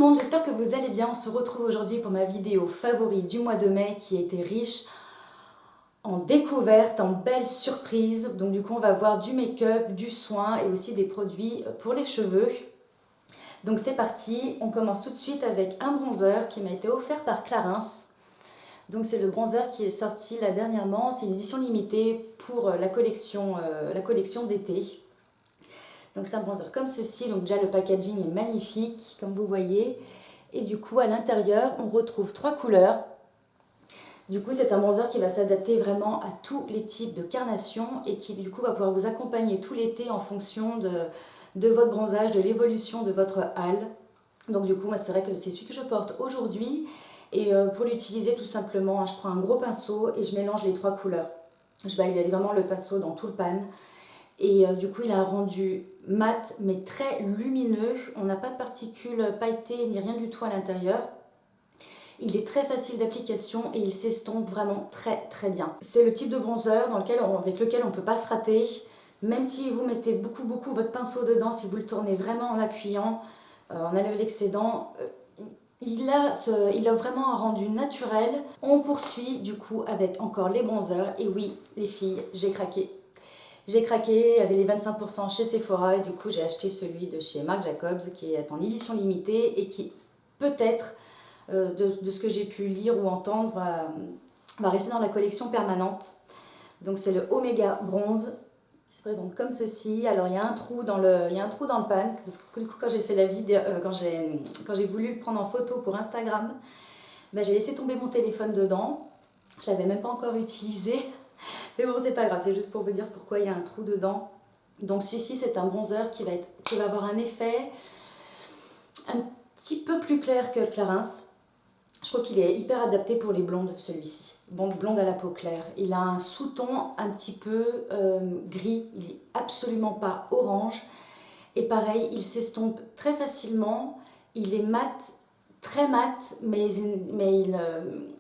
monde, j'espère que vous allez bien. On se retrouve aujourd'hui pour ma vidéo favori du mois de mai qui a été riche en découvertes, en belles surprises. Donc du coup on va voir du make-up, du soin et aussi des produits pour les cheveux. Donc c'est parti, on commence tout de suite avec un bronzer qui m'a été offert par Clarins. Donc c'est le bronzer qui est sorti là dernièrement, c'est une édition limitée pour la collection d'été. Donc c'est un bronzer comme ceci, donc déjà le packaging est magnifique comme vous voyez. Et du coup à l'intérieur on retrouve 3 couleurs. Du coup c'est un bronzer qui va s'adapter vraiment à tous les types de carnation et qui du coup va pouvoir vous accompagner tout l'été en fonction de votre bronzage, de l'évolution de votre hâle. Donc du coup moi c'est vrai que c'est celui que je porte aujourd'hui. Et pour l'utiliser tout simplement, je prends un gros pinceau et je mélange les 3 couleurs. Je balaye vraiment le pinceau dans tout le pan. Et du coup, il a un rendu mat mais très lumineux. On n'a pas de particules pailletées ni rien du tout à l'intérieur. Il est très facile d'application et il s'estompe vraiment très très bien. C'est le type de bronzer avec lequel on ne peut pas se rater. Même si vous mettez beaucoup votre pinceau dedans, si vous le tournez vraiment en appuyant, en enlève l'excédent, il a vraiment un rendu naturel. On poursuit du coup avec encore les bronzers. Et oui, les filles, j'ai craqué. J'ai craqué, il y avait les 25% chez Sephora et du coup j'ai acheté celui de chez Marc Jacobs qui est en édition limitée et qui peut-être, de ce que j'ai pu lire ou entendre, va rester dans la collection permanente. Donc c'est le Omega Bronze qui se présente comme ceci. Alors il y a un trou dans le pan parce que du coup quand j'ai fait la vidéo, quand j'ai voulu le prendre en photo pour Instagram, ben, j'ai laissé tomber mon téléphone dedans. Je l'avais même pas encore utilisé. Mais bon, c'est pas grave, c'est juste pour vous dire pourquoi il y a un trou dedans. Donc celui-ci, c'est un bronzer qui va avoir un effet un petit peu plus clair que le Clarins. Je trouve qu'il est hyper adapté pour les blondes, celui-ci. Bon, blonde à la peau claire. Il a un sous-ton un petit peu gris. Il est absolument pas orange. Et pareil, il s'estompe très facilement. Il est mat, très mat, mais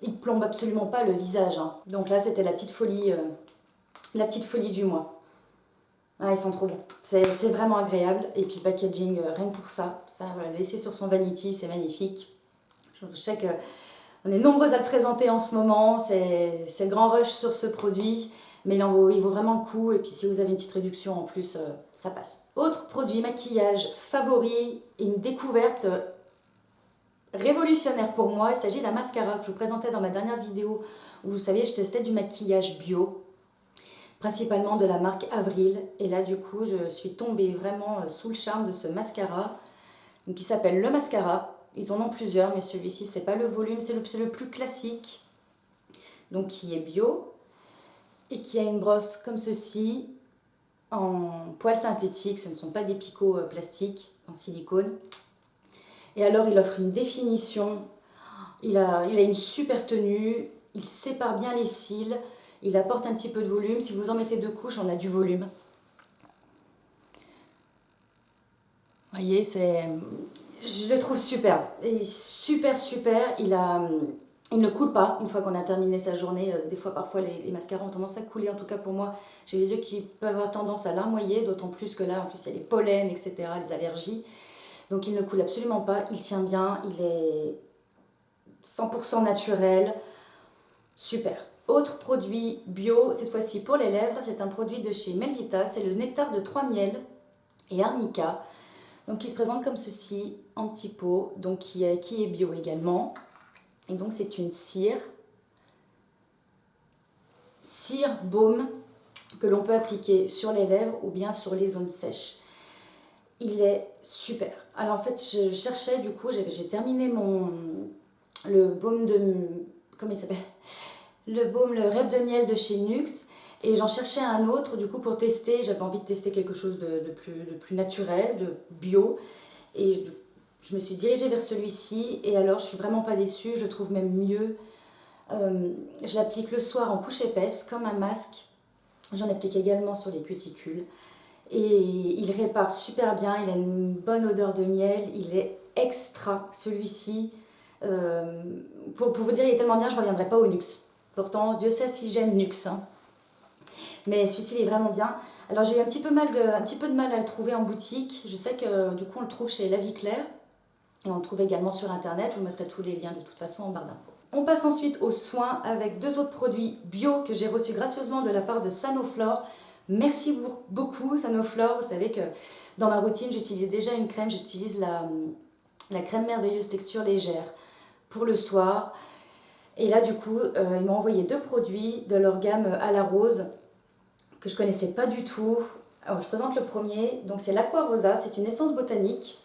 il plombe absolument pas le visage. Hein. Donc là, c'était la petite folie du mois. Ah, ils sont trop bons. C'est vraiment agréable. Et puis packaging, rien que pour ça. Ça, voilà, laisser sur son vanity, c'est magnifique. Je sais qu'on est nombreuses à le présenter en ce moment. C'est le grand rush sur ce produit. Mais il vaut vraiment le coup. Et puis si vous avez une petite réduction en plus, ça passe. Autre produit maquillage favori, une découverte révolutionnaire pour moi. Il s'agit d'un mascara que je vous présentais dans ma dernière vidéo où vous saviez je testais du maquillage bio, principalement de la marque Avril. Et là du coup je suis tombée vraiment sous le charme de ce mascara donc, qui s'appelle le mascara. Ils en ont plusieurs mais celui-ci c'est pas le volume, c'est le plus classique, donc qui est bio et qui a une brosse comme ceci en poils synthétiques, ce ne sont pas des picots plastiques en silicone. Et alors il offre une définition, il a une super tenue, il sépare bien les cils, il apporte un petit peu de volume. Si vous en mettez 2 couches, on a du volume. Vous voyez, je le trouve superbe. Et super. Il ne coule pas une fois qu'on a terminé sa journée. Des fois, parfois, les mascaras ont tendance à couler. En tout cas, pour moi, j'ai les yeux qui peuvent avoir tendance à larmoyer, d'autant plus que là, en plus, il y a les pollens, etc., les allergies. Donc, il ne coule absolument pas. Il tient bien. Il est 100% naturel. Super. Autre produit bio, cette fois-ci pour les lèvres, c'est un produit de chez Melvita, c'est le nectar de 3 miels et arnica, donc qui se présente comme ceci en petit pot, donc qui est bio également. Et donc c'est une cire baume que l'on peut appliquer sur les lèvres ou bien sur les zones sèches. Il est super. Alors en fait, je cherchais, du coup, j'ai terminé le baume de... Comment il s'appelle ? Le baume, le rêve de miel de chez Nuxe. Et j'en cherchais un autre, du coup, pour tester. J'avais envie de tester quelque chose de plus naturel, de bio. Et je me suis dirigée vers celui-ci. Et alors, je suis vraiment pas déçue. Je le trouve même mieux. Je l'applique le soir en couche épaisse, comme un masque. J'en applique également sur les cuticules. Et il répare super bien. Il a une bonne odeur de miel. Il est extra, celui-ci. Pour vous dire, il est tellement bien, je ne reviendrai pas au Nuxe. Pourtant, Dieu sait si j'aime Nuxe. Hein. Mais celui-ci, il est vraiment bien. Alors, j'ai eu un petit peu de mal à le trouver en boutique. Je sais que du coup, on le trouve chez La Vie Claire. Et on le trouve également sur internet, je vous mettrai tous les liens de toute façon en barre d'infos. On passe ensuite aux soins avec 2 autres produits bio que j'ai reçus gracieusement de la part de Sanoflore. Merci beaucoup Sanoflore, vous savez que dans ma routine j'utilise déjà une crème, j'utilise la crème merveilleuse texture légère pour le soir. Et là du coup ils m'ont envoyé 2 produits de leur gamme à la rose que je ne connaissais pas du tout. Alors je présente le premier, donc c'est l'Aqua Rosa, c'est une essence botanique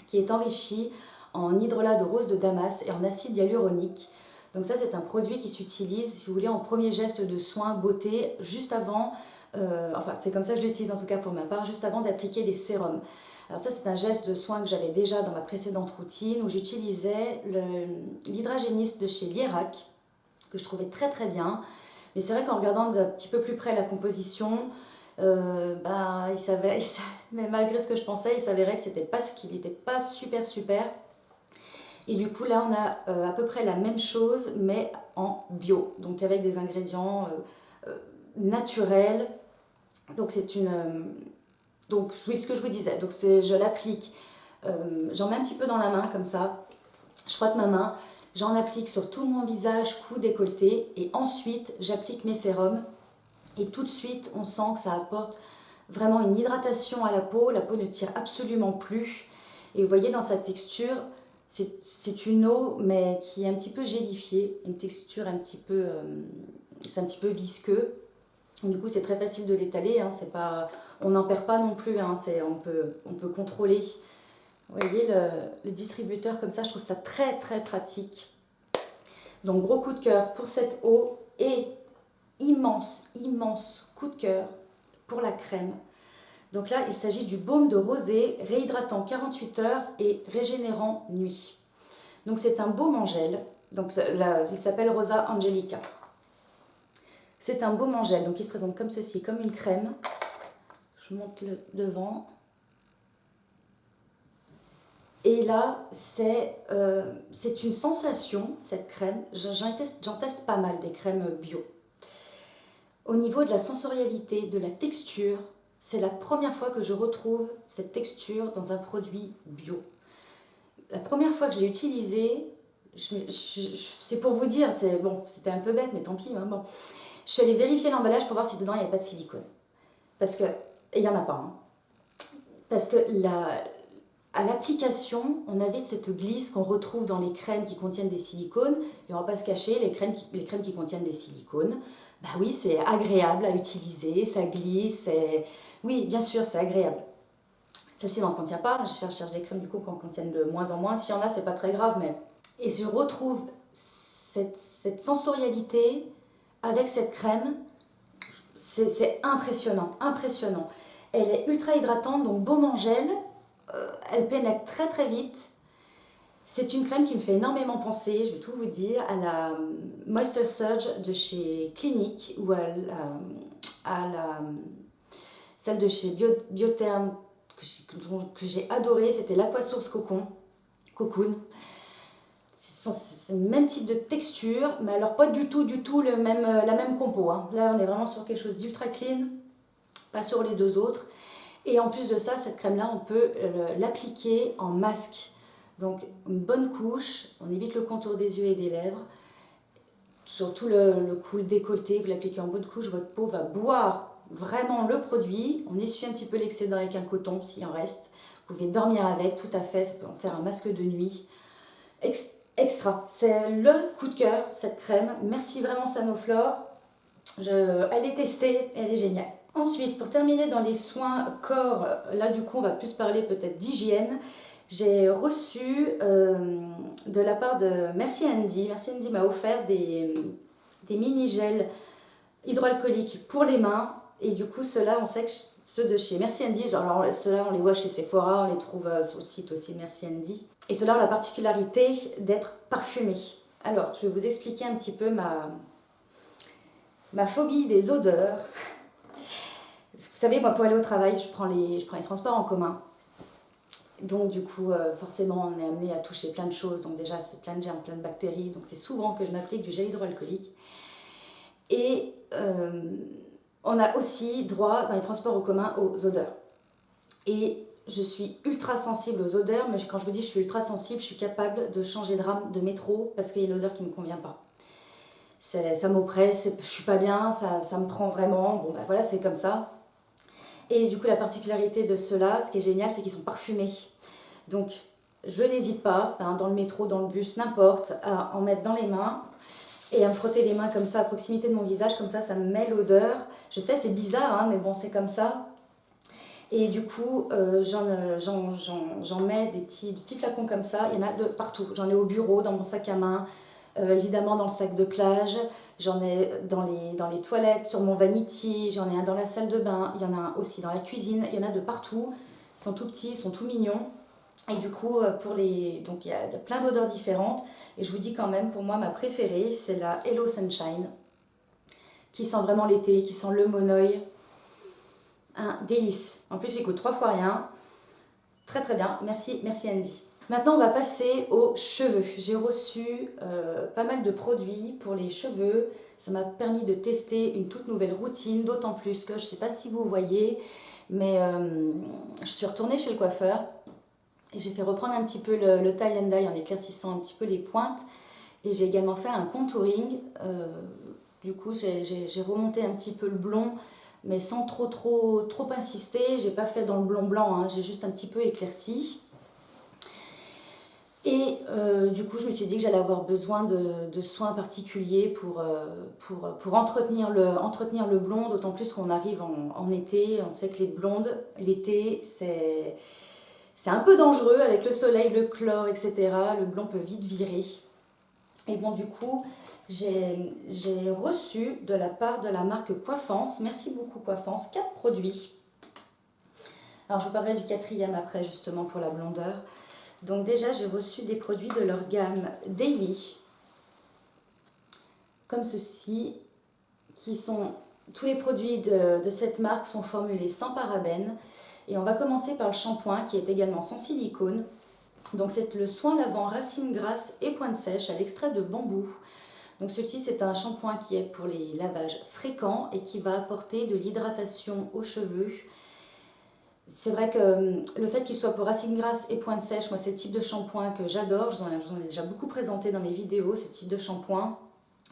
qui est enrichie en hydrolat de rose de Damas et en acide hyaluronique. Donc ça c'est un produit qui s'utilise, si vous voulez, en premier geste de soin beauté, juste avant, enfin c'est comme ça que je l'utilise en tout cas pour ma part, juste avant d'appliquer les sérums. Alors ça c'est un geste de soin que j'avais déjà dans ma précédente routine où j'utilisais l'hydragéniste de chez Lierac, que je trouvais très très bien. Mais c'est vrai qu'en regardant d'un petit peu plus près la composition, mais malgré ce que je pensais, il s'avérait que qu'il n'était pas super super. Et du coup là on a à peu près la même chose mais en bio, donc avec des ingrédients naturels. Donc c'est donc oui, ce que je vous disais, donc je l'applique, j'en mets un petit peu dans la main comme ça, je frotte ma main, j'en applique sur tout mon visage, cou, décolleté, et ensuite j'applique mes sérums. Et tout de suite, on sent que ça apporte vraiment une hydratation à la peau ne tire absolument plus. Et vous voyez dans sa texture, c'est une eau mais qui est un petit peu gélifiée, une texture c'est un petit peu visqueux. Du coup, c'est très facile de l'étaler, hein, on n'en perd pas non plus, hein, on peut contrôler. Vous voyez le distributeur comme ça, je trouve ça très très pratique. Donc gros coup de cœur pour cette eau et immense coup de cœur pour la crème. Donc là, il s'agit du baume de rosée, réhydratant 48 heures et régénérant nuit. Donc c'est un baume en gel, donc là, il s'appelle Rosa Angelica. C'est un baume en gel, donc il se présente comme ceci, comme une crème. Je monte le devant. Et là, c'est une sensation, cette crème. J'en teste pas mal des crèmes bio. Au niveau de la sensorialité, de la texture, c'est la première fois que je retrouve cette texture dans un produit bio. La première fois que je l'ai utilisé, c'est pour vous dire, c'était un peu bête, mais tant pis. Hein, bon. Je suis allée vérifier l'emballage pour voir si dedans il n'y avait pas de silicone. Parce que, et il n'y en a pas. Hein. Parce que à l'application, on avait cette glisse qu'on retrouve dans les crèmes qui contiennent des silicones. Et on ne va pas se cacher, les crèmes qui contiennent des silicones, bah oui, c'est agréable à utiliser, ça glisse. Oui, bien sûr, c'est agréable. Celle-ci n'en contient pas. Je cherche des crèmes du coup qui en contiennent de moins en moins. S'il y en a, c'est pas très grave. Et je retrouve cette sensorialité avec cette crème. C'est impressionnant, impressionnant. Elle est ultra hydratante, donc baume en gel. Elle pénètre très très vite. C'est une crème qui me fait énormément penser, je vais tout vous dire, à la Moisture Surge de chez Clinique ou celle de chez Biotherm que j'ai adoré, c'était l'Aquasource Cocoon. C'est le même type de texture, mais alors pas du tout la même compo. Hein. Là, on est vraiment sur quelque chose d'ultra clean, pas sur les 2 autres. Et en plus de ça, cette crème-là, on peut l'appliquer en masque. Donc, une bonne couche, on évite le contour des yeux et des lèvres. Surtout le cou, le décolleté, vous l'appliquez en bonne couche, votre peau va boire vraiment le produit. On essuie un petit peu l'excédent avec un coton s'il en reste. Vous pouvez dormir avec, tout à fait, ça peut en faire un masque de nuit. Extra, c'est le coup de cœur, cette crème. Merci vraiment Sanoflore. Elle est testée, elle est géniale. Ensuite, pour terminer dans les soins corps, là du coup on va plus parler peut-être d'hygiène. J'ai reçu de la part de Merci Andy. Merci Andy m'a offert des mini-gels hydroalcooliques pour les mains. Et du coup, ceux-là, on sait que ceux de chez Merci Andy, alors ceux-là, on les voit chez Sephora, on les trouve sur le site aussi Merci Andy. Et ceux-là ont la particularité d'être parfumés. Alors, je vais vous expliquer un petit peu ma phobie des odeurs. Vous savez, moi, pour aller au travail, je prends les transports en commun. Donc, du coup, forcément, on est amené à toucher plein de choses. Donc, déjà, c'est plein de germes, plein de bactéries. Donc, c'est souvent que je m'applique du gel hydroalcoolique. Et on a aussi droit, dans les transports en commun, aux odeurs. Et je suis ultra sensible aux odeurs, mais quand je vous dis je suis ultra sensible, je suis capable de changer de rame de métro parce qu'il y a une odeur qui ne me convient pas. Ça m'oppresse, je suis pas bien, ça me prend vraiment, bon ben voilà, c'est comme ça. Et du coup, la particularité de ceux-là, ce qui est génial, c'est qu'ils sont parfumés. Donc, je n'hésite pas, hein, dans le métro, dans le bus, n'importe, à en mettre dans les mains et à me frotter les mains comme ça, à proximité de mon visage, comme ça me met l'odeur. Je sais, c'est bizarre, hein, mais bon, c'est comme ça. Et du coup, j'en mets des petits flacons comme ça, il y en a de partout. J'en ai au bureau, dans mon sac à main, évidemment dans le sac de plage, j'en ai dans les toilettes, sur mon vanity, j'en ai un dans la salle de bain, il y en a un aussi dans la cuisine, il y en a de partout. Ils sont tout petits, ils sont tout mignons. Et du coup, donc il y a plein d'odeurs différentes. Et je vous dis quand même, pour moi, ma préférée, c'est la Hello Sunshine, qui sent vraiment l'été, qui sent le monoeil. Un délice. En plus, il coûte 3 fois rien. Très très bien. Merci Andy. Maintenant, on va passer aux cheveux. J'ai reçu pas mal de produits pour les cheveux. Ça m'a permis de tester une toute nouvelle routine, d'autant plus que je ne sais pas si vous voyez, mais je suis retournée chez le coiffeur et j'ai fait reprendre un petit peu le tie and dye en éclaircissant un petit peu les pointes. Et j'ai également fait un contouring. Du coup, j'ai remonté un petit peu le blond, mais sans trop insister. J'ai pas fait dans le blond blanc, hein, j'ai juste un petit peu éclairci. Et du coup, je me suis dit que j'allais avoir besoin de soins particuliers pour entretenir le blond, d'autant plus qu'on arrive en été. On sait que les blondes, l'été, c'est un peu dangereux avec le soleil, le chlore, etc. Le blond peut vite virer. Et bon, du coup, j'ai reçu de la part de la marque Coiffance, merci beaucoup Coiffance, 4 produits. Alors, je vous parlerai du 4e après, justement, pour la blondeur. Donc déjà, j'ai reçu des produits de leur gamme Daily, comme ceci, qui sont... Tous les produits de cette marque sont formulés sans parabènes. Et on va commencer par le shampoing, qui est également sans silicone. Donc c'est le soin lavant racines grasses et pointe sèche à l'extrait de bambou. Donc celui-ci, c'est un shampoing qui est pour les lavages fréquents et qui va apporter de l'hydratation aux cheveux. C'est vrai que le fait qu'il soit pour racines grasses et pointe sèche, moi c'est le type de shampoing que j'adore. Je vous en ai déjà beaucoup présenté dans mes vidéos, ce type de shampoing.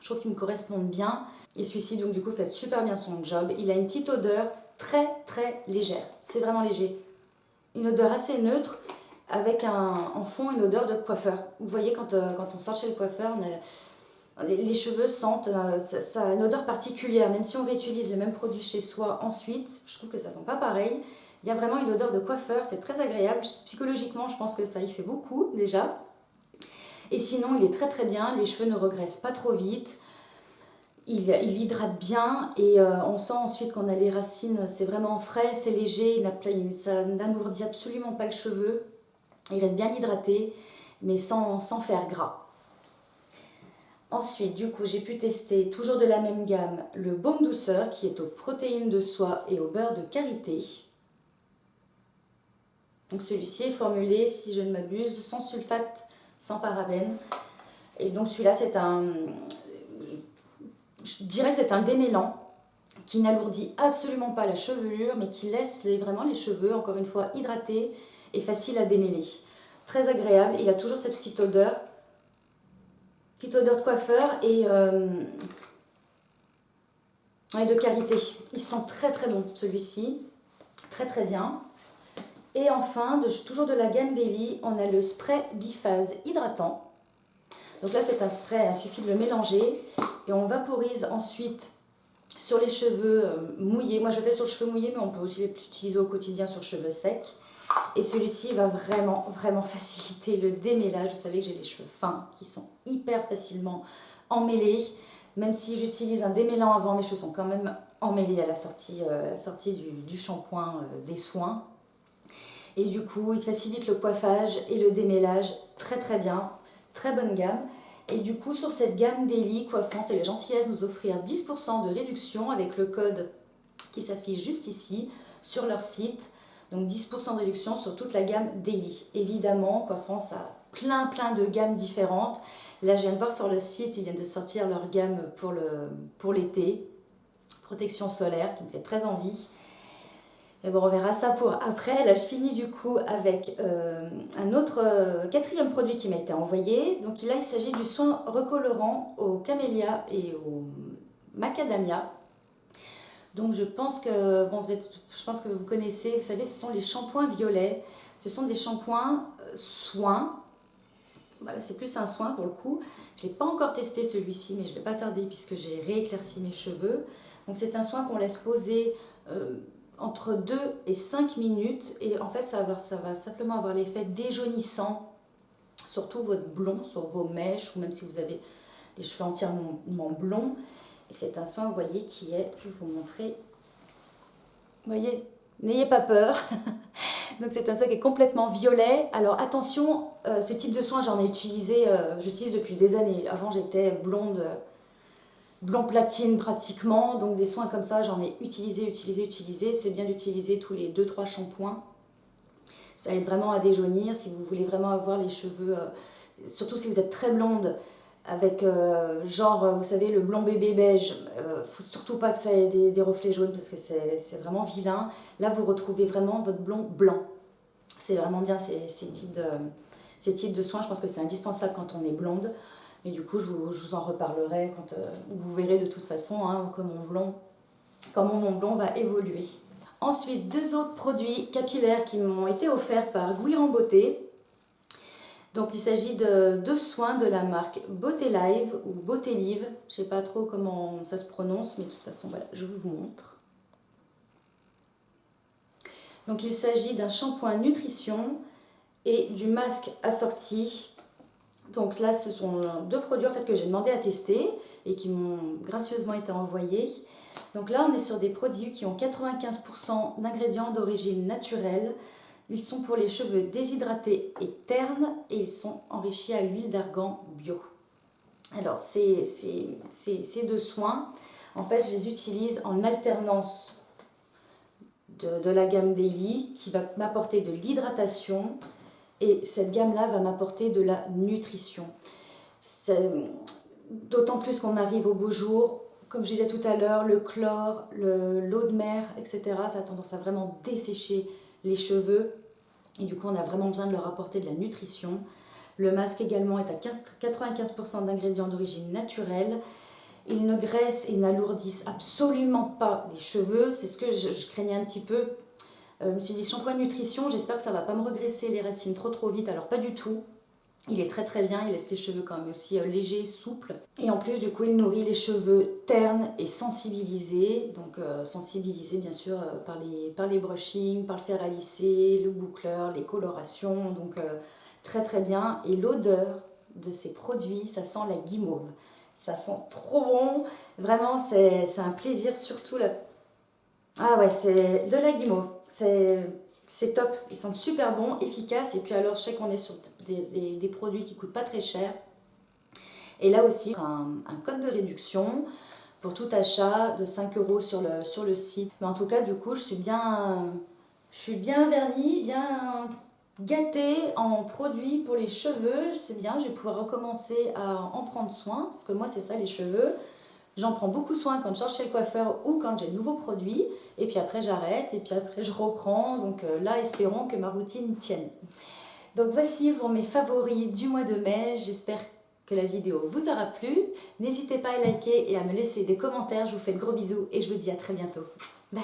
Je trouve qu'il me correspond bien. Et celui-ci, donc du coup, fait super bien son job. Il a une petite odeur très légère. C'est vraiment léger. Une odeur assez neutre, avec en fond une odeur de coiffeur. Vous voyez, quand on sort chez le coiffeur, les cheveux sentent, ça a une odeur particulière. Même si on réutilise les mêmes produits chez soi ensuite, je trouve que ça sent pas pareil. Il y a vraiment une odeur de coiffeur, c'est très agréable. Psychologiquement, je pense que ça y fait beaucoup déjà. Et sinon, il est très bien, les cheveux ne regressent pas trop vite. Il hydrate bien et on sent ensuite qu'on a les racines, c'est vraiment frais, c'est léger, ça n'alourdit absolument pas le cheveu. Il reste bien hydraté, mais sans faire gras. Ensuite, du coup, j'ai pu tester, toujours de la même gamme, le baume douceur qui est aux protéines de soie et au beurre de karité. Donc celui-ci est formulé, si je ne m'abuse, sans sulfate, sans parabènes. Et donc celui-là, je dirais que c'est un démêlant qui n'alourdit absolument pas la chevelure, mais qui laisse vraiment les cheveux, encore une fois, hydratés et faciles à démêler. Très agréable, il a toujours cette petite odeur de coiffeur et de qualité. Il sent très bon celui-ci, très bien. Et enfin, toujours de la gamme Daily, on a le spray biphase hydratant. Donc là, c'est un spray, il suffit de le mélanger et on vaporise ensuite sur les cheveux mouillés. Moi, je fais sur le cheveu mouillé, mais on peut aussi l'utiliser au quotidien sur cheveux secs. Et celui-ci va vraiment faciliter le démêlage. Vous savez que j'ai les cheveux fins qui sont hyper facilement emmêlés. Même si j'utilise un démêlant avant, mes cheveux sont quand même emmêlés à la sortie du shampoing des soins. Et du coup, il facilite le coiffage et le démêlage très bien. Très bonne gamme. Et du coup, sur cette gamme Daily, Coiffance et la gentillesse nous offrir 10% de réduction avec le code qui s'affiche juste ici sur leur site. Donc 10% de réduction sur toute la gamme Daily. Évidemment, Coiffance a plein de gammes différentes. Là, je viens de voir sur le site, ils viennent de sortir leur gamme pour l'été. Protection solaire qui me fait très envie. Et bon, on verra ça pour après. Là, je finis du coup avec un autre quatrième produit qui m'a été envoyé. Donc là, il s'agit du soin recolorant au camélia et au macadamia. Donc je pense que, bon, je pense que vous connaissez, vous savez, ce sont les shampoings violets. Ce sont des shampoings soins. Voilà, c'est plus un soin pour le coup. Je ne l'ai pas encore testé celui-ci, mais je ne vais pas tarder puisque j'ai rééclairci mes cheveux. Donc c'est un soin qu'on laisse poser entre 2 et 5 minutes. Et en fait, ça va simplement avoir l'effet déjaunissant sur tout votre blond, sur vos mèches, ou même si vous avez les cheveux entièrement blonds. Et c'est un soin, vous voyez, qui est, je vais vous montrer. Vous voyez, n'ayez pas peur. Donc c'est un soin qui est complètement violet. Alors attention, ce type de soin, j'en ai utilisé, j'utilise depuis des années. Avant, j'étais blonde, blond platine pratiquement. Donc des soins comme ça, j'en ai utilisé. C'est bien d'utiliser tous les 2-3 shampoings. Ça aide vraiment à déjaunir. Si vous voulez vraiment avoir les cheveux, surtout si vous êtes très blonde, avec genre, vous savez, le blond bébé beige, faut surtout pas que ça ait des reflets jaunes parce que c'est vraiment vilain. Là, vous retrouvez vraiment votre blond blanc. C'est vraiment bien ces types de soins. Je pense que c'est indispensable quand on est blonde. Mais du coup, je vous en reparlerai quand vous verrez de toute façon hein, comment mon blond va évoluer. Ensuite, 2 autres produits capillaires qui m'ont été offerts par Guiran Beauté. Donc il s'agit de 2 soins de la marque Beauté Live ou Beauté Live. Je ne sais pas trop comment ça se prononce, mais de toute façon, voilà, je vous montre. Donc il s'agit d'un shampoing nutrition et du masque assorti. Donc là, ce sont 2 produits en fait, que j'ai demandé à tester et qui m'ont gracieusement été envoyés. Donc là, on est sur des produits qui ont 95% d'ingrédients d'origine naturelle. Ils sont pour les cheveux déshydratés et ternes et ils sont enrichis à l'huile d'argan bio. Alors, ces 2 soins, en fait, je les utilise en alternance de la gamme Daily qui va m'apporter de l'hydratation et cette gamme-là va m'apporter de la nutrition. D'autant plus qu'on arrive au beau jour. Comme je disais tout à l'heure, le chlore, l'eau de mer, etc., ça a tendance à vraiment dessécher les cheveux. Et du coup, on a vraiment besoin de leur apporter de la nutrition. Le masque également est à 95% d'ingrédients d'origine naturelle. Ils ne graissent et n'alourdissent absolument pas les cheveux. C'est ce que je craignais un petit peu. Je me suis dit, shampoing nutrition, j'espère que ça ne va pas me regraisser les racines trop vite. Alors pas du tout. Il est très bien, il laisse les cheveux quand même aussi légers, souples. Et en plus, du coup, il nourrit les cheveux ternes et sensibilisés. Donc sensibilisés bien sûr par les brushings, par le fer à lisser, le boucleur, les colorations. Donc très bien. Et l'odeur de ces produits, ça sent la guimauve. Ça sent trop bon. Vraiment, c'est un plaisir, surtout là. Ah ouais, c'est de la guimauve. C'est top, ils sont super bons, efficaces. Et puis alors, je sais qu'on est sur des produits qui ne coûtent pas très cher. Et là aussi, un code de réduction pour tout achat de 5 € sur le site. Mais en tout cas, du coup, je suis bien vernie, bien gâtée en produits pour les cheveux. C'est bien, je vais pouvoir recommencer à en prendre soin. Parce que moi, c'est ça, les cheveux. J'en prends beaucoup soin quand je sors chez le coiffeur ou quand j'ai de nouveaux produits. Et puis après, j'arrête. Et puis après, je reprends. Donc là, espérons que ma routine tienne. Donc voici pour mes favoris du mois de mai. J'espère que la vidéo vous aura plu. N'hésitez pas à liker et à me laisser des commentaires. Je vous fais de gros bisous et je vous dis à très bientôt. Bye!